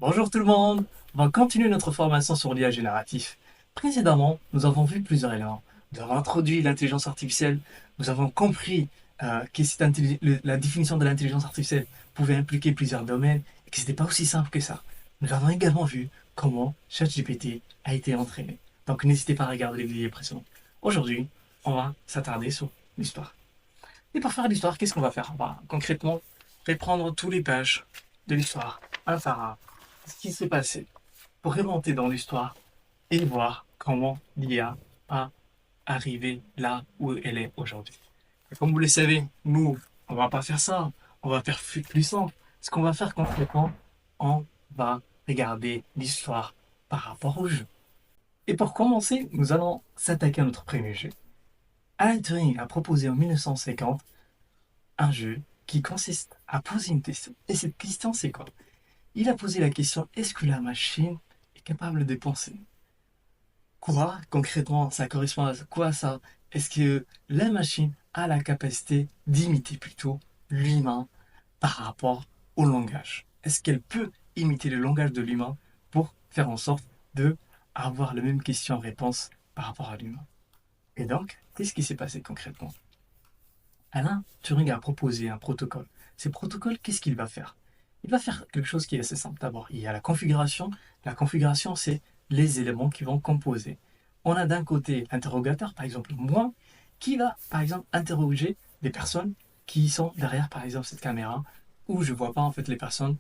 Bonjour tout le monde, on va continuer notre formation sur l'IA génératif. Précédemment, nous avons vu plusieurs éléments. Nous avons introduit l'intelligence artificielle, nous avons compris que la définition de l'intelligence artificielle pouvait impliquer plusieurs domaines et que ce n'était pas aussi simple que ça. Nous avons également vu comment ChatGPT a été entraîné. Donc n'hésitez pas à regarder les vidéos précédentes. Aujourd'hui, on va s'attarder sur l'histoire. Et pour faire l'histoire, qu'est-ce qu'on va faire? On va concrètement reprendre tous les pages de l'histoire, un par un, ce qui s'est passé, pour remonter dans l'histoire et voir comment l'IA a arrivé là où elle est aujourd'hui. Et comme vous le savez, nous, on va pas faire ça, on va faire plus simple. Ce qu'on va faire concrètement, on va regarder l'histoire par rapport au jeu. Et pour commencer, nous allons s'attaquer à notre premier jeu. Alan Turing a proposé en 1950 un jeu qui consiste à poser une question. Et cette question, c'est quoi? Il a posé la question, est-ce que la machine est capable de penser? Quoi, concrètement, ça correspond à quoi ça? Est-ce que la machine a la capacité d'imiter plutôt l'humain par rapport au langage? Est-ce qu'elle peut imiter le langage de l'humain pour faire en sorte de avoir la même question-réponse par rapport à l'humain? Et donc, qu'est-ce qui s'est passé concrètement? Alain Turing a proposé un protocole. Ce protocole, qu'est-ce qu'il va faire? Il va faire quelque chose qui est assez simple. D'abord, il y a la configuration. La configuration, c'est les éléments qui vont composer. On a d'un côté l'interrogateur, par exemple moi, qui va, par exemple, interroger des personnes qui sont derrière, par exemple, cette caméra, où je ne vois pas en fait les personnes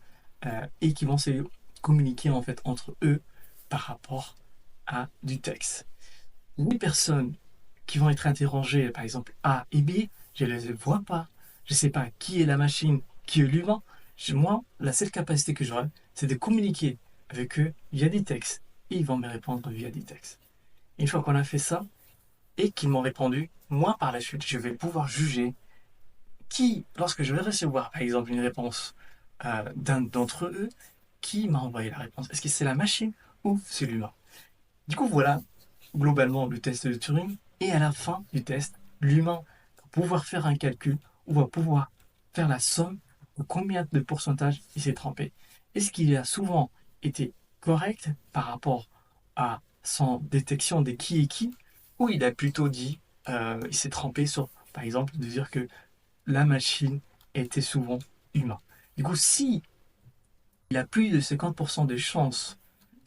et qui vont se communiquer en fait entre eux par rapport à du texte. Les personnes qui vont être interrogées, par exemple A et B, je ne les vois pas. Je ne sais pas qui est la machine, qui est l'humain. Moi, la seule capacité que j'aurai, c'est de communiquer avec eux via des textes. Et ils vont me répondre via des textes. Une fois qu'on a fait ça, et qu'ils m'ont répondu, moi, par la suite, je vais pouvoir juger qui, lorsque je vais recevoir, par exemple, une réponse d'un d'entre eux, qui m'a envoyé la réponse. Est-ce que c'est la machine ou c'est l'humain? Du coup, voilà globalement le test de Turing. Et à la fin du test, l'humain va pouvoir faire un calcul ou va pouvoir faire la somme de combien de pourcentage il s'est trompé. Est-ce qu'il a souvent été correct par rapport à son détection de qui est qui, ou il a plutôt dit, il s'est trompé sur, par exemple, de dire que la machine était souvent humain. Du coup, si il a plus de 50% de chances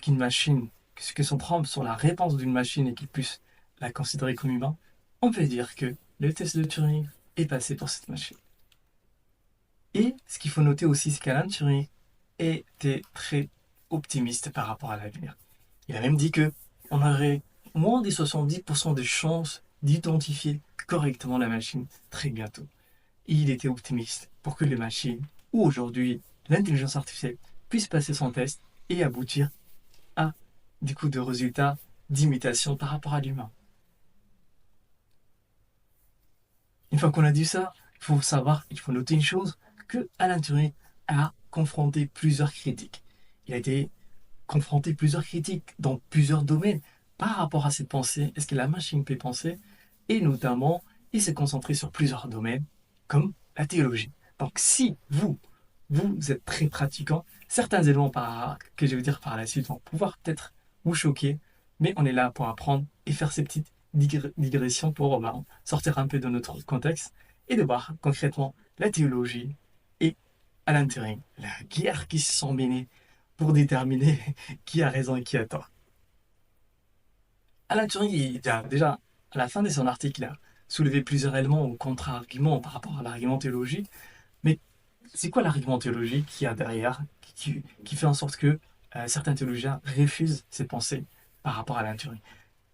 qu'une machine, que son trompe sur la réponse d'une machine et qu'il puisse la considérer comme humain, on peut dire que le test de Turing est passé pour cette machine. Et ce qu'il faut noter aussi, c'est qu'Alan Turing était très optimiste par rapport à l'avenir. Il a même dit que on aurait moins de 70% de chances d'identifier correctement la machine très bientôt. Et il était optimiste pour que les machines, ou aujourd'hui l'intelligence artificielle, puissent passer son test et aboutir à du coup de résultats d'imitation par rapport à l'humain. Une fois qu'on a dit ça, il faut savoir, il faut noter une chose, que Alan Turing a confronté plusieurs critiques. Il a été confronté plusieurs critiques dans plusieurs domaines par rapport à cette pensée. Est-ce que la machine peut penser? Et notamment, il s'est concentré sur plusieurs domaines, comme la théologie. Donc si vous êtes très pratiquant, certains éléments que je vais dire par la suite vont pouvoir peut-être vous choquer, mais on est là pour apprendre et faire ces petites digressions pour sortir un peu de notre contexte et de voir concrètement la théologie et Alan Turing, la guerre qui se sont menées pour déterminer qui a raison et qui a tort. Alan Turing, il a déjà, à la fin de son article, il a soulevé plusieurs éléments ou contre-arguments par rapport à l'argument théologique, mais c'est quoi l'argument théologique qu'il y a derrière qui fait en sorte que certains théologiens refusent ces pensées par rapport à Alan Turing?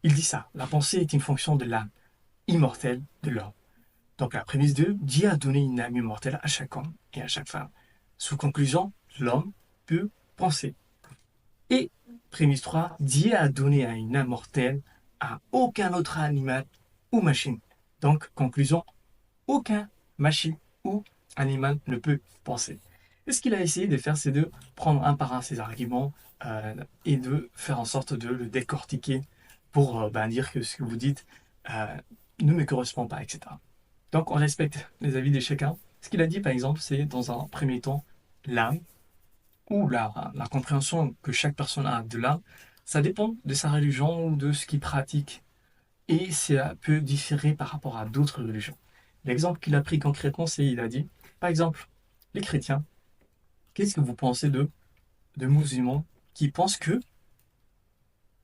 Il dit ça, la pensée est une fonction de l'âme immortelle de l'homme. Donc la prémisse 2, Dieu a donné une âme immortelle à chaque homme et à chaque femme. Sous conclusion, l'homme peut penser. Et prémisse 3, Dieu a donné à une âme mortelle à aucun autre animal ou machine. Donc conclusion, aucun machine ou animal ne peut penser. Et ce qu'il a essayé de faire, c'est de prendre un par un ces arguments et de faire en sorte de le décortiquer pour dire que ce que vous dites euh, ne me correspond pas, etc. Donc on respecte les avis de chacun. Ce qu'il a dit, par exemple, c'est dans un premier temps, l'âme ou la compréhension que chaque personne a de l'âme, ça dépend de sa religion ou de ce qu'il pratique. Et ça peut différer par rapport à d'autres religions. L'exemple qu'il a pris concrètement, c'est il a dit, par exemple, les chrétiens, qu'est-ce que vous pensez de musulmans qui pensent que,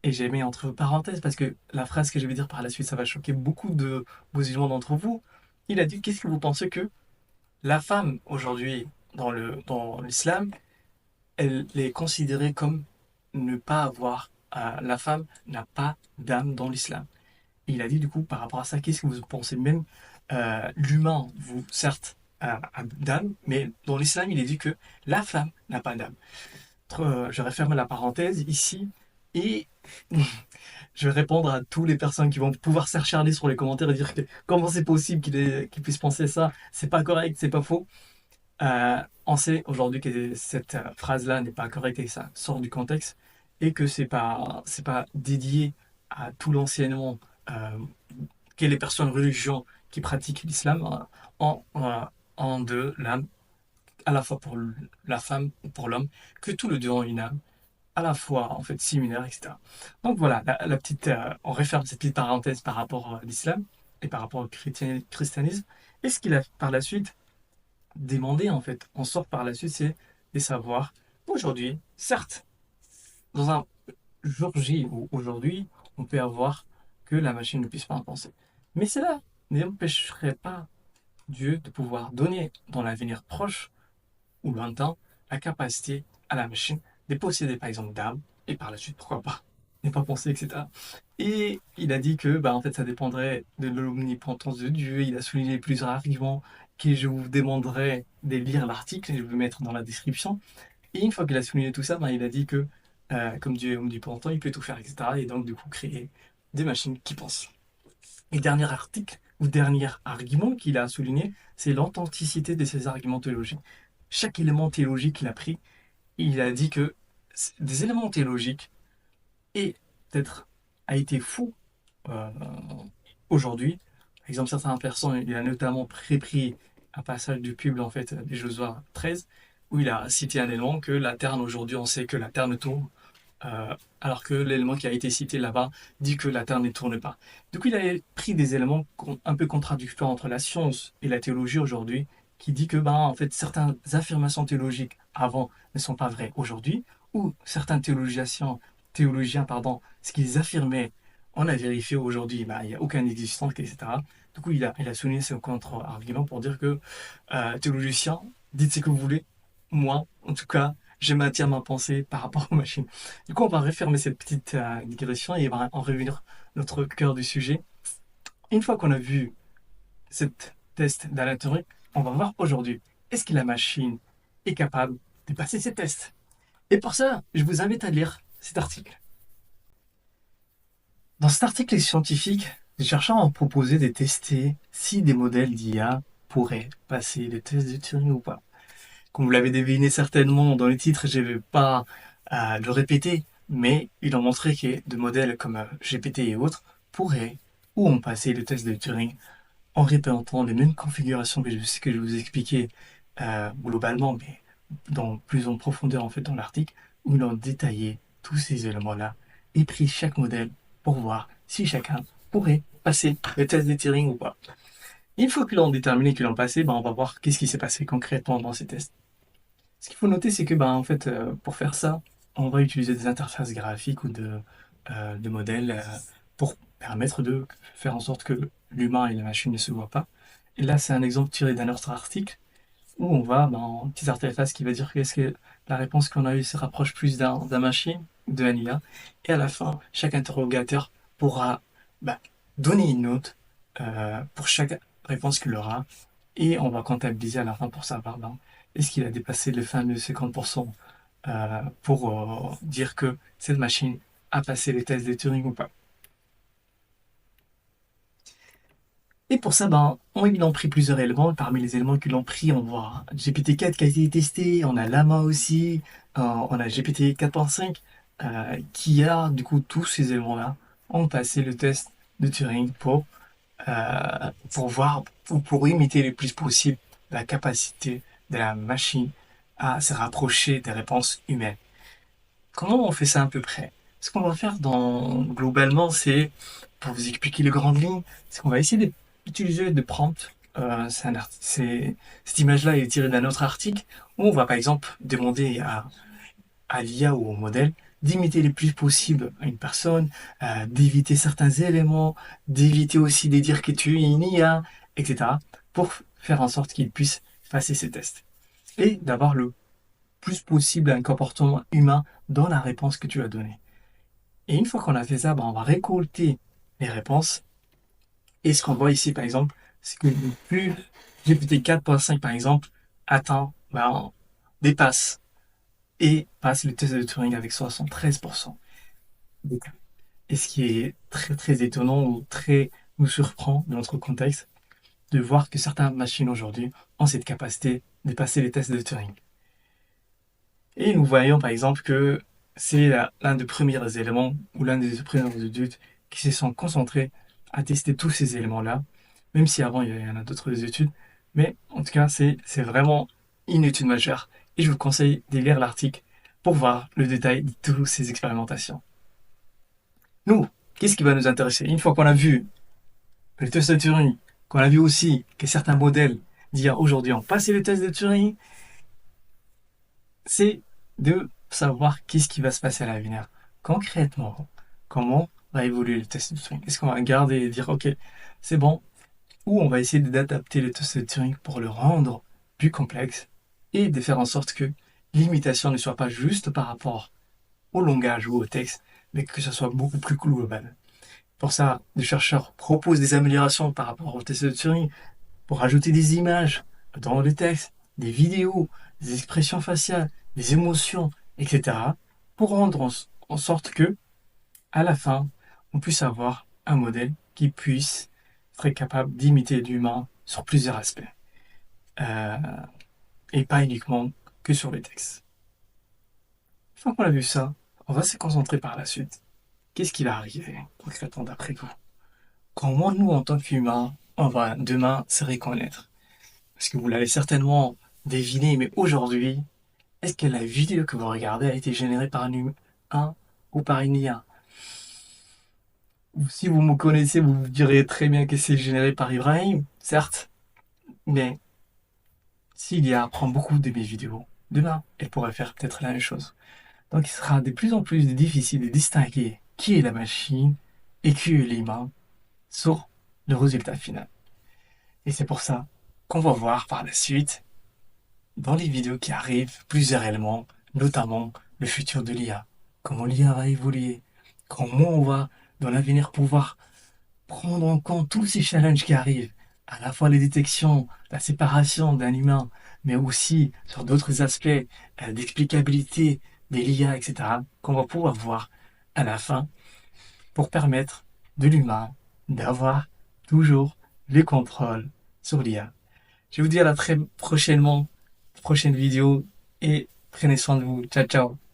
et j'ai mis entre parenthèses parce que la phrase que je vais dire par la suite, ça va choquer beaucoup de musulmans d'entre vous, il a dit, qu'est-ce que vous pensez que la femme aujourd'hui dans l'islam, elle est considérée comme ne pas avoir, la femme n'a pas d'âme dans l'islam. Et il a dit du coup par rapport à ça, qu'est-ce que vous pensez même l'humain, vous certes a d'âme, mais dans l'islam il est dit que la femme n'a pas d'âme. Je referme la parenthèse ici et je vais répondre à toutes les personnes qui vont pouvoir s'acharner sur les commentaires et dire que comment c'est possible qu'il puisse penser ça, c'est pas correct, c'est pas faux. On sait aujourd'hui que cette phrase-là n'est pas correcte et que ça sort du contexte et que c'est pas dédié à tout l'enseignement euh, que les personnes religieuses qui pratiquent l'islam en de l'âme, à la fois pour la femme ou pour l'homme, que tous les deux ont une âme, à la fois en fait similaire, etc. Donc voilà, on referme cette petite parenthèse par rapport à l'islam et par rapport au christianisme. Et ce qu'il a par la suite demandé, en fait, on sort par la suite, c'est de savoir, aujourd'hui, certes, dans un jour J ou aujourd'hui, on peut avoir que la machine ne puisse pas en penser. Mais cela n'empêcherait pas Dieu de pouvoir donner dans l'avenir proche ou lointain la capacité à la machine de posséder par exemple d'âme et par la suite pourquoi pas ne pas penser, etc. Et il a dit que en fait ça dépendrait de l'omnipotence de Dieu. Il a souligné plusieurs arguments que je vous demanderai de lire l'article et je vais le mettre dans la description. Et une fois qu'il a souligné tout ça, il a dit que comme Dieu est omnipotent, il peut tout faire, etc. Et donc du coup créer des machines qui pensent. Et dernier article, ou dernier argument qu'il a souligné, c'est l'authenticité de ses arguments théologiques. Chaque élément théologique qu'il a pris, il a dit que des éléments théologiques et peut-être a été fou euh, aujourd'hui. Par exemple, certaines personnes, il a notamment pris un passage du Bible, en fait, des Josué 13, où il a cité un élément que la Terre, aujourd'hui, on sait que la Terre ne tourne alors que l'élément qui a été cité là-bas dit que la Terre ne tourne pas. Du coup, il a pris des éléments un peu contradictoires entre la science et la théologie aujourd'hui, qui dit que en fait, certaines affirmations théologiques avant ne sont pas vraies aujourd'hui, ou certains théologiens, pardon, ce qu'ils affirmaient, on a vérifié aujourd'hui, il n'y a aucun existant, etc. Du coup, il a souligné ce contre-argument pour dire que théologiciens, dites ce que vous voulez, moi, en tout cas, je maintiens ma pensée par rapport aux machines. Du coup, on va refermer cette petite digression et on va en revenir notre cœur du sujet. Une fois qu'on a vu cette test d'Alan Turing, on va voir aujourd'hui, est-ce que la machine est capable de passer ces tests? Et pour ça, je vous invite à lire cet article. Dans cet article scientifique, les chercheurs ont proposé de tester si des modèles d'IA pourraient passer les tests de Turing ou pas. Comme vous l'avez deviné certainement dans le titre, je ne vais pas le répéter, mais ils ont montré que des modèles comme GPT et autres pourraient ou ont passé le test de Turing en répétant les mêmes configurations que je vous expliquais globalement, mais dans plus en profondeur en fait dans l'article, où ils ont détaillé tous ces éléments-là et pris chaque modèle pour voir si chacun pourrait passer le test de Turing ou pas. Une fois qu'ils l'ont déterminé, qu'ils l'ont passé, on va voir qu'est-ce qui s'est passé concrètement dans ces tests. Ce qu'il faut noter, c'est que en fait, pour faire ça, on va utiliser des interfaces graphiques ou de modèles pour permettre de faire en sorte que l'humain et la machine ne se voient pas. Et là, c'est un exemple tiré d'un autre article où on va en petite interface qui va dire que est-ce que la réponse qu'on a eue se rapproche plus d'un machine ou d'un IA. Et à la fin, chaque interrogateur pourra donner une note pour chaque réponse qu'il aura. Et on va comptabiliser à la fin pour savoir est-ce qu'il a dépassé le fameux 50% pour dire que cette machine a passé les tests de Turing ou pas. Et pour ça, ils ont pris plusieurs éléments. Parmi les éléments qu'ils ont pris, on voit GPT-4 qui a été testé, on a Llama aussi, on a GPT 4.5 qui a du coup tous ces éléments-là ont passé le test de Turing pour voir ou pour imiter le plus possible la capacité de la machine à se rapprocher des réponses humaines. Comment on fait ça à peu près? Ce qu'on va faire globalement, c'est, pour vous expliquer les grandes lignes, c'est qu'on va essayer d'utiliser des prompts. Cette image-là est tirée d'un autre article où on va par exemple demander à l'IA ou au modèle d'imiter le plus possible une personne, d'éviter certains éléments, d'éviter aussi de dire que tu es une IA, etc. pour faire en sorte qu'il puisse passer ces tests. Et d'avoir le plus possible un comportement humain dans la réponse que tu as donnée. Et une fois qu'on a fait ça, on va récolter les réponses. Et ce qu'on voit ici, par exemple, c'est que le plus GPT 4.5, par exemple, atteint, dépasse et passe le test de Turing avec 73%. Et ce qui est très très étonnant ou très nous surprend dans notre contexte, de voir que certaines machines aujourd'hui ont cette capacité de passer les tests de Turing. Et nous voyons par exemple que c'est l'un des premiers éléments ou l'un des premiers études qui se sont concentrés à tester tous ces éléments-là, même si avant il y en a d'autres études. Mais en tout cas, c'est vraiment une étude majeure. Et je vous conseille de lire l'article pour voir le détail de toutes ces expérimentations. Nous, qu'est-ce qui va nous intéresser? Une fois qu'on a vu le test de Turing, qu'on a vu aussi que certains modèles d'IA aujourd'hui ont passé le test de Turing, c'est de savoir qu'est-ce qui va se passer à l'avenir. Concrètement, comment va évoluer le test de Turing? Est-ce qu'on va garder et dire, OK, c'est bon, ou on va essayer d'adapter le test de Turing pour le rendre plus complexe et de faire en sorte que l'imitation ne soit pas juste par rapport au langage ou au texte, mais que ce soit beaucoup plus global. Pour ça, les chercheurs proposent des améliorations par rapport au test de Turing pour ajouter des images dans le texte, des vidéos, des expressions faciales, des émotions, etc. pour rendre en sorte que, à la fin, on puisse avoir un modèle qui puisse être capable d'imiter l'humain sur plusieurs aspects. Euh, et pas uniquement que sur les textes. Une fois qu'on a vu ça, on va se concentrer par la suite. Qu'est-ce qui va arriver concrètement d'après vous? Comment nous, en tant qu'humains, on va demain se reconnaître? Parce que vous l'avez certainement deviné, mais aujourd'hui, est-ce que la vidéo que vous regardez a été générée par un humain ou par une IA? Si vous me connaissez, vous vous direz très bien que c'est généré par Ibrahim, certes, mais si l'IA prend beaucoup de mes vidéos, demain, elle pourrait faire peut-être la même chose. Donc il sera de plus en plus difficile de distinguer qui est la machine et qui est l'humain sur le résultat final. Et c'est pour ça qu'on va voir par la suite, dans les vidéos qui arrivent, plusieurs éléments, notamment le futur de l'IA. Comment l'IA va évoluer, comment on va, dans l'avenir, pouvoir prendre en compte tous ces challenges qui arrivent, à la fois les détections, la séparation d'un humain, mais aussi sur d'autres aspects d'explicabilité des l'IA, etc., qu'on va pouvoir voir à la fin pour permettre de l'humain d'avoir toujours le contrôle sur l'IA. Je vous dis à la très prochainement, prochaine vidéo et prenez soin de vous. Ciao, ciao.